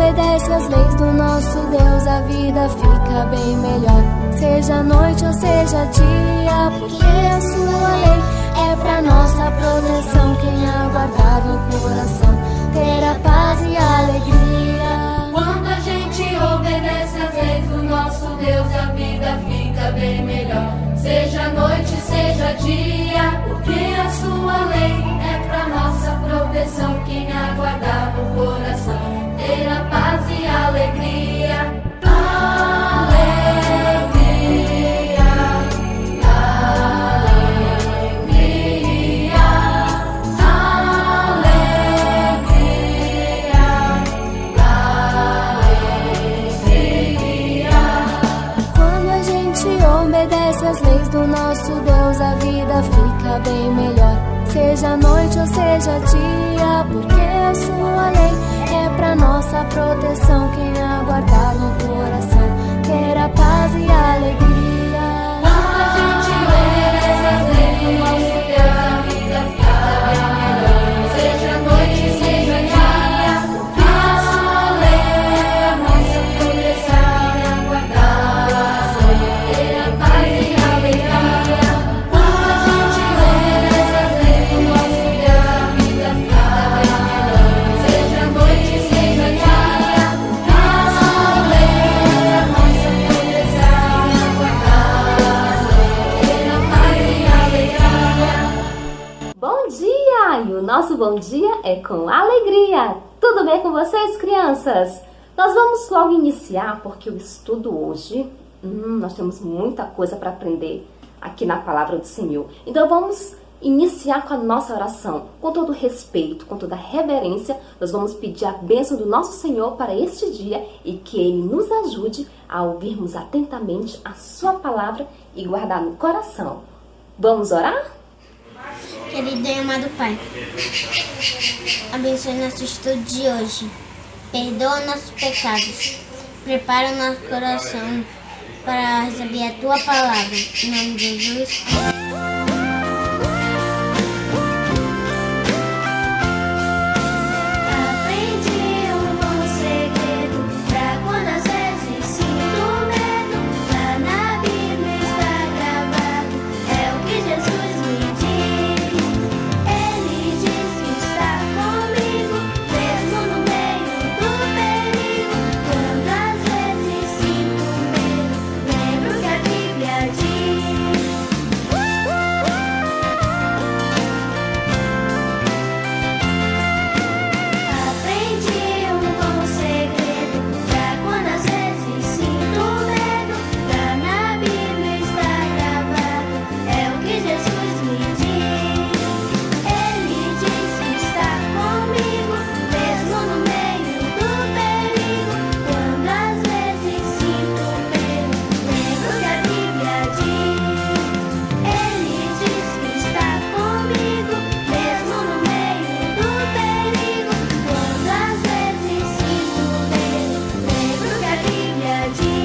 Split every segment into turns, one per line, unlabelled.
obedece às leis do nosso Deus, a vida fica bem melhor. Seja noite ou seja dia, porque a sua lei é pra nossa proteção. Quem aguardar no coração terá paz e alegria.
Quando a gente obedece às leis do nosso Deus, a vida fica bem melhor. Seja noite, seja dia, porque a sua lei é pra nossa proteção. Quem aguardar no coração terá paz e alegria. Alegria, alegria, alegria, alegria.
Quando a gente obedece às leis do nosso Deus, a vida fica bem melhor. Seja noite ou seja dia, porque a sua lei é pra nossa proteção. Quem aguardar no coração terá paz e alegria.
Quando a gente obedece às leis do nosso Deus, a vida fica bem melhor. Seja noite, seja dia, porque a sua lei é a nossa proteção. Quem aguardar no coração terá paz e alegria. Quando a gente obedece às leis do nosso Deus, a vida fica bem melhor. Seja noite, seja dia, porque a sua lei é a nossa proteção. Quem aguardar terá paz e alegria.
Bom dia! E o nosso bom dia é com alegria! Tudo bem com vocês, crianças? Nós vamos logo iniciar porque o estudo hoje, nós temos muita coisa para aprender aqui na Palavra do Senhor. Então vamos iniciar com a nossa oração, com todo respeito, com toda reverência. Nós vamos pedir a bênção do nosso Senhor para este dia e que Ele nos ajude a ouvirmos atentamente a sua palavra e guardar no coração. Vamos orar?
Querido e amado Pai, abençoe nosso estudo de hoje, perdoa nossos pecados, prepara o nosso coração para receber a Tua palavra. Em nome de Jesus.
Aprendi bom segredo pra quando às vezes sinto medo. Lá na Bíblia está gravado, é o que Jesus me diz. Ele diz que está comigo, mesmo no meio do perigo. Quando às vezes sinto medo, lembro que a Bíblia diz. Aprendi bom segredo pra quando às vezes sinto medo. Lá na Bíblia está gravado, é o que Jesus me diz. Ele diz que está comigo, mesmo no meio do perigo. Quando às vezes sinto medo, lembro que a Bíblia diz. Ele diz que está comigo, mesmo no meio do perigo. Quando às vezes sinto medo, lembro que a Bíblia diz.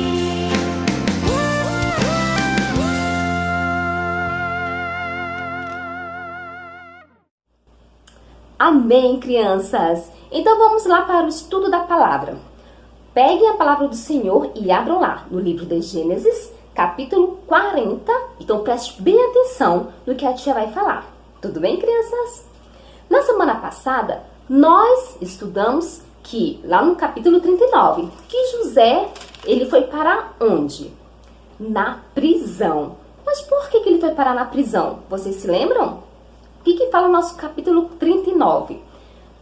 Amém, crianças! Então vamos lá para o estudo da palavra. Peguem a palavra do Senhor e abram lá no livro de Gênesis, capítulo 40. Então preste bem atenção no que a tia vai falar. Tudo bem, crianças? Na semana passada, nós estudamos que, lá no capítulo 39, que José, ele foi para onde? Na prisão. Mas por que ele foi parar na prisão? Vocês se lembram? O que fala o nosso capítulo 39?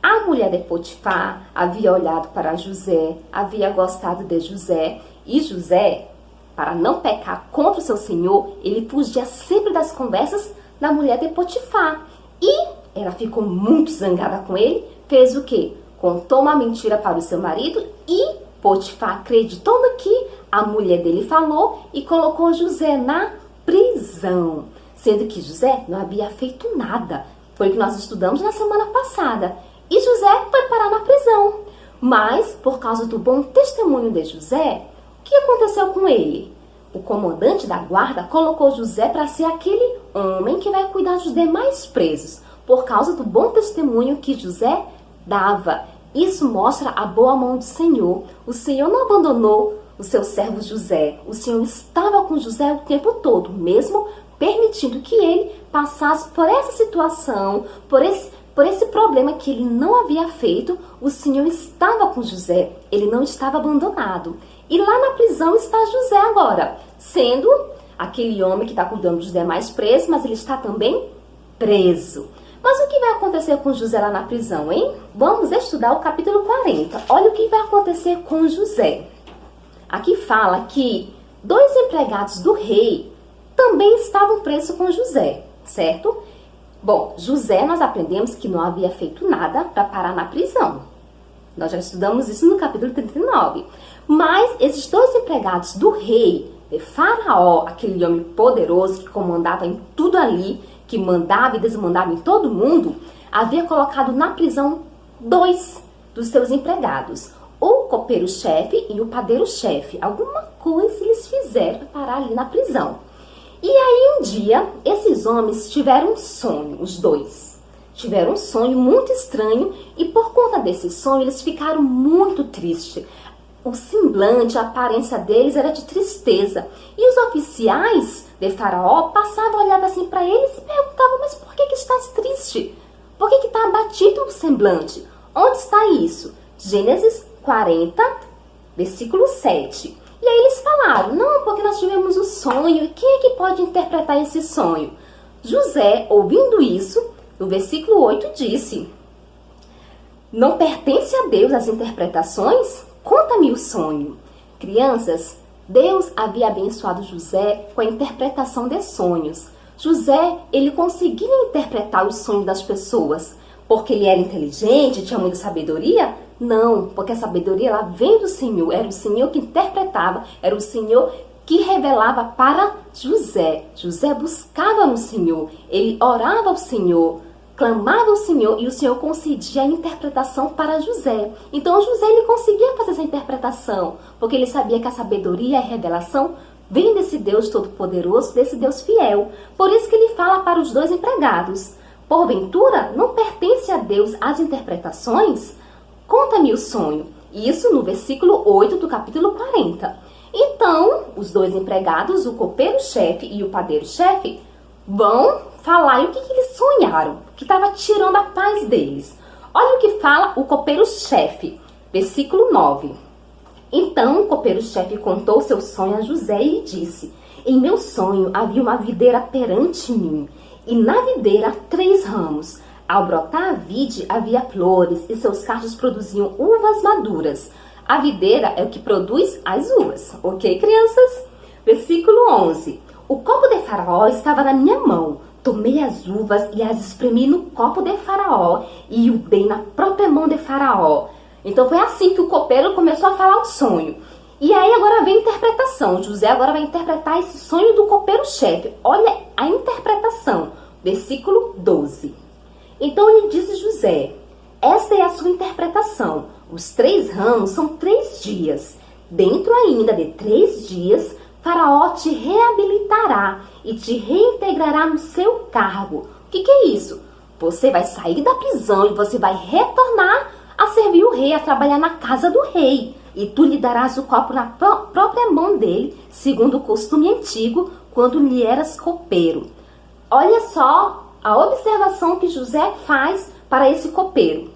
A mulher de Potifar havia olhado para José, havia gostado de José, e José, para não pecar contra o seu senhor, ele fugia sempre das conversas da mulher de Potifar. E ela ficou muito zangada com ele, fez o quê? Contou uma mentira para o seu marido e Potifar acreditou no que a mulher dele falou e colocou José na prisão. Sendo que José não havia feito nada. Foi o que nós estudamos na semana passada. E José foi parar na prisão. Mas, por causa do bom testemunho de José, o que aconteceu com ele? O comandante da guarda colocou José para ser aquele homem que vai cuidar dos demais presos, por causa do bom testemunho que José dava. Isso mostra a boa mão do Senhor. O Senhor não abandonou o seu servo José. O Senhor estava com José o tempo todo, mesmo permitindo que ele passasse por essa situação, por esse problema que ele não havia feito. O Senhor estava com José, ele não estava abandonado. E lá na prisão está José agora, sendo aquele homem que está cuidando dos demais presos, mas ele está também preso. Mas o que vai acontecer com José lá na prisão, hein? Vamos estudar o capítulo 40. Olha o que vai acontecer com José. Aqui fala que 2 empregados do rei também estavam presos com José, certo? Bom, José, nós aprendemos que não havia feito nada para parar na prisão. Nós já estudamos isso no capítulo 39. Mas esses 2 empregados do rei, de Faraó, aquele homem poderoso que comandava em tudo ali, que mandava e desmandava em todo mundo, havia colocado na prisão 2 dos seus empregados. O copeiro-chefe e o padeiro-chefe. Alguma coisa eles fizeram para parar ali na prisão. E aí um dia, esses homens tiveram um sonho, os 2. Tiveram um sonho muito estranho e por conta desse sonho eles ficaram muito tristes. O semblante, a aparência deles era de tristeza. E os oficiais de Faraó passavam, olhavam assim para eles e perguntavam, mas por que estás triste? Por que está abatido o semblante? Onde está isso? Gênesis 40, versículo 7. E aí eles falaram, não, porque nós tivemos um sonho. E quem é que pode interpretar esse sonho? José, ouvindo isso, no versículo 8 disse, não pertence a Deus as interpretações? Conta-me o sonho. Crianças, Deus havia abençoado José com a interpretação de sonhos. José, ele conseguia interpretar o sonho das pessoas. Porque ele era inteligente, tinha muita sabedoria? Não, porque a sabedoria ela vem do Senhor. Era o Senhor que interpretava, era o Senhor que revelava para José. José buscava no Senhor, ele orava ao Senhor, clamava ao Senhor e o Senhor concedia a interpretação para José. Então José ele conseguia fazer essa interpretação, porque ele sabia que a sabedoria e a revelação vem desse Deus todo-poderoso, desse Deus fiel. Por isso que ele fala para os 2 empregados, porventura não pertence a Deus as interpretações? Conta-me o sonho. Isso no versículo 8 do capítulo 40. Então, os 2 empregados, o copeiro-chefe e o padeiro-chefe, vão falar o que eles sonharam, que estava tirando a paz deles. Olha o que fala o copeiro-chefe, versículo 9. Então, o copeiro-chefe contou seu sonho a José e lhe disse, em meu sonho havia uma videira perante mim, e na videira 3 ramos. Ao brotar a vide, havia flores, e seus cachos produziam uvas maduras. A videira é o que produz as uvas. Ok, crianças? Versículo 11. O copo de Faraó estava na minha mão. Tomei as uvas e as espremi no copo de Faraó e o dei na própria mão de Faraó. Então foi assim que o copeiro começou a falar o sonho. E aí agora vem a interpretação. José agora vai interpretar esse sonho do copeiro-chefe. Olha a interpretação. Versículo 12. Então ele disse José, esta é a sua interpretação. Os 3 ramos são 3 dias. Dentro ainda de 3 dias, Faraó te reabilitará e te reintegrará no seu cargo. O que é isso? Você vai sair da prisão e você vai retornar a servir o rei, a trabalhar na casa do rei. E tu lhe darás o copo na própria mão dele, segundo o costume antigo, quando lhe eras copeiro. Olha só a observação que José faz para esse copeiro.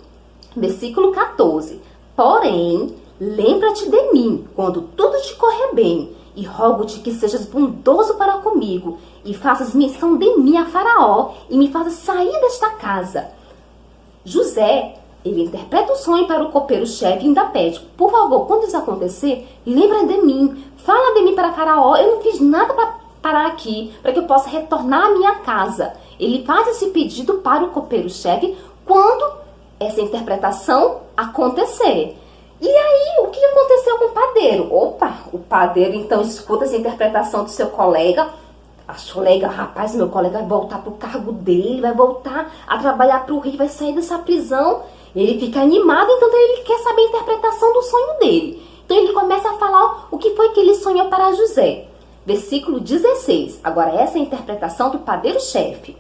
Versículo 14. Porém, lembra-te de mim, quando tudo te correr bem, e rogo-te que sejas bondoso para comigo, e faças menção de mim a Faraó, e me faças sair desta casa. José, ele interpreta o sonho para o copeiro-chefe e ainda pede, por favor, quando isso acontecer, lembra de mim, fala de mim para Faraó, eu não fiz nada para parar aqui, para que eu possa retornar à minha casa. Ele faz esse pedido para o copeiro-chefe quando essa interpretação acontecer. E aí, o que aconteceu com o padeiro? Opa, o padeiro então escuta essa interpretação do seu colega, achou legal, rapaz, meu colega vai voltar para o cargo dele, vai voltar a trabalhar para o rei, vai sair dessa prisão. Ele fica animado, então ele quer saber a interpretação do sonho dele. Então ele começa a falar o que foi que ele sonhou para José. Versículo 16. Agora essa é a interpretação do padeiro-chefe.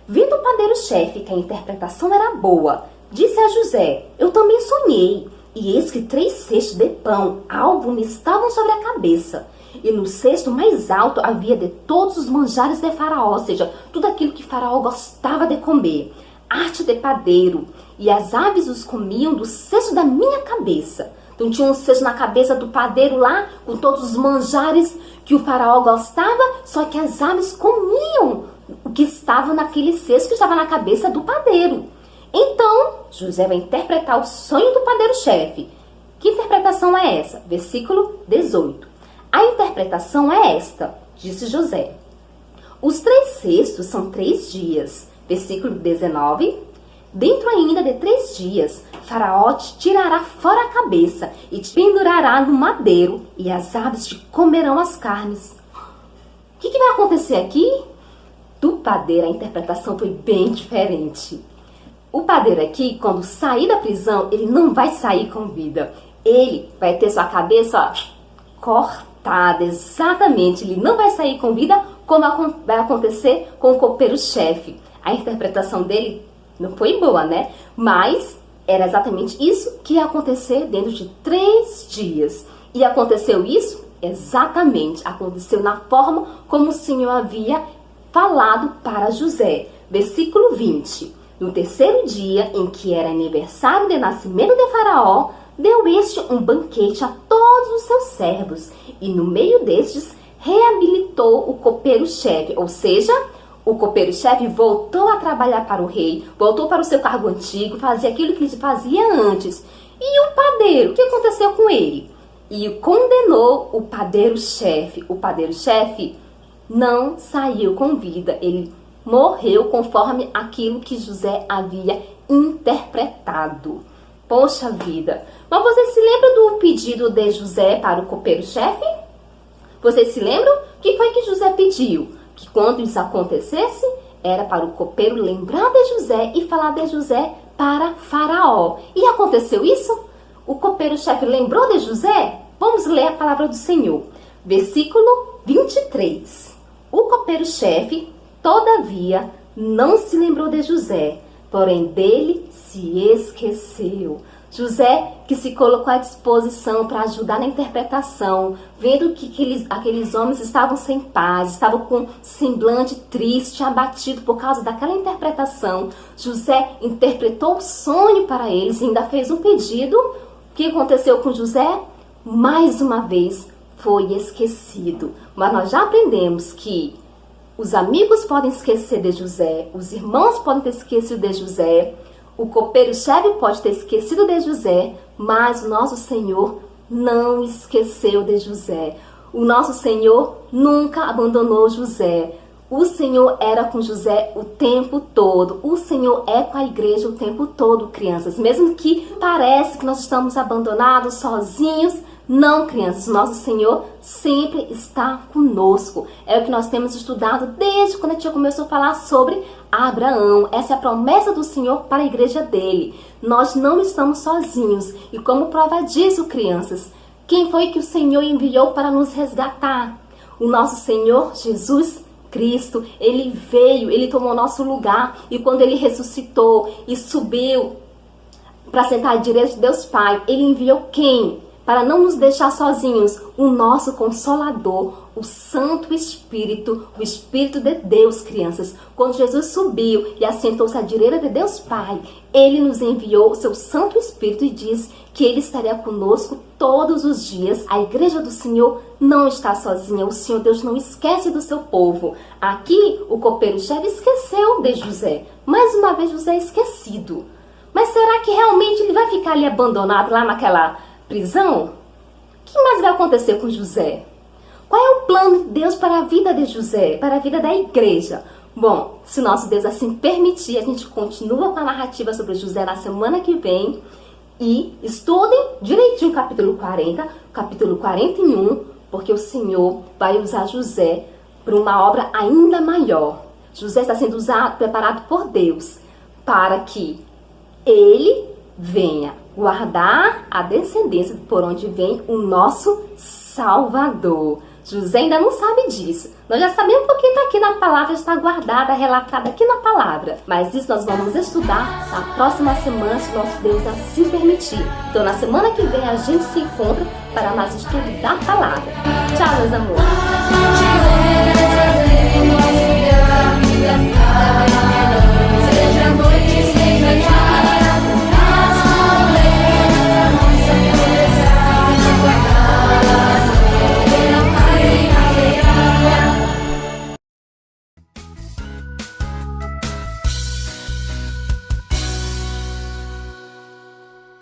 Vendo o padeiro-chefe que a interpretação era boa, disse a José: eu também sonhei, e eis que 3 cestos de pão alvo me estavam sobre a cabeça. E no cesto mais alto havia de todos os manjares de Faraó, ou seja, tudo aquilo que Faraó gostava de comer, arte de padeiro, e as aves os comiam do cesto da minha cabeça. Então tinha um cesto na cabeça do padeiro lá, com todos os manjares que o Faraó gostava, só que as aves comiam o que estava naquele cesto que estava na cabeça do padeiro. Então, José vai interpretar o sonho do padeiro-chefe. Que interpretação é essa? Versículo 18. A interpretação é esta, disse José: os 3 cestos são 3 dias. Versículo 19. Dentro ainda de 3 dias, Faraó te tirará fora a cabeça e te pendurará no madeiro, e as aves te comerão as carnes. O que vai acontecer aqui? Do padeiro, a interpretação foi bem diferente. O padeiro aqui, quando sair da prisão, ele não vai sair com vida. Ele vai ter sua cabeça cortada, exatamente. Ele não vai sair com vida, como vai acontecer com o copeiro-chefe. A interpretação dele não foi boa, né? Mas era exatamente isso que ia acontecer dentro de 3 dias. E aconteceu isso? Exatamente. Aconteceu na forma como o Senhor havia falado para José. Versículo 20. No 3º dia, em que era aniversário de nascimento de Faraó, deu este um banquete a todos os seus servos. E no meio destes, reabilitou o copeiro-chefe, ou seja, o copeiro-chefe voltou a trabalhar para o rei, voltou para o seu cargo antigo, fazia aquilo que ele fazia antes. E o padeiro, o que aconteceu com ele? E condenou o padeiro-chefe. O padeiro-chefe não saiu com vida, ele morreu conforme aquilo que José havia interpretado. Poxa vida! Mas vocês se lembram do pedido de José para o copeiro-chefe? Vocês se lembram? O que foi que José pediu? Que quando isso acontecesse, era para o copeiro lembrar de José e falar de José para Faraó. E aconteceu isso? O copeiro-chefe lembrou de José? Vamos ler a palavra do Senhor. Versículo 23. O copeiro-chefe, todavia, não se lembrou de José, porém dele se esqueceu. José, que se colocou à disposição para ajudar na interpretação, vendo que aqueles homens estavam sem paz, estavam com semblante triste, abatido por causa daquela interpretação. José interpretou o sonho para eles e ainda fez um pedido. O que aconteceu com José? Mais uma vez foi esquecido. Mas nós já aprendemos que os amigos podem esquecer de José, os irmãos podem ter esquecido de José, o copeiro-chefe pode ter esquecido de José, mas o nosso Senhor não esqueceu de José. O nosso Senhor nunca abandonou José. O Senhor era com José o tempo todo. O Senhor é com a igreja o tempo todo, crianças. Mesmo que pareça que nós estamos abandonados, sozinhos, não, crianças, nosso Senhor sempre está conosco. É o que nós temos estudado desde quando a gente começou a falar sobre Abraão. Essa é a promessa do Senhor para a igreja dele. Nós não estamos sozinhos. E como prova disso, crianças, quem foi que o Senhor enviou para nos resgatar? O nosso Senhor Jesus Cristo. Ele veio, ele tomou nosso lugar. E quando ele ressuscitou e subiu para sentar à direita de Deus Pai, ele enviou quem? Para não nos deixar sozinhos, o nosso Consolador, o Santo Espírito, o Espírito de Deus, crianças. Quando Jesus subiu e assentou-se à direita de Deus Pai, ele nos enviou o seu Santo Espírito e diz que ele estaria conosco todos os dias. A igreja do Senhor não está sozinha, o Senhor Deus não esquece do seu povo. Aqui, o copeiro-chefe esqueceu de José. Mais uma vez, José é esquecido. Mas será que realmente ele vai ficar ali abandonado lá naquela prisão? O que mais vai acontecer com José? Qual é o plano de Deus para a vida de José, para a vida da igreja? Bom, se o nosso Deus assim permitir, a gente continua com a narrativa sobre José na semana que vem. E estudem direitinho o capítulo 40, capítulo 41, porque o Senhor vai usar José para uma obra ainda maior. José está sendo usado, preparado por Deus, para que ele venha guardar a descendência por onde vem o nosso Salvador. José ainda não sabe disso. Nós já sabemos porque está aqui na palavra, está guardada, relatada aqui na palavra. Mas isso nós vamos estudar na próxima semana, se nosso Deus assim permitir. Então na semana que vem a gente se encontra para mais estudo da palavra. Tchau, meus amores.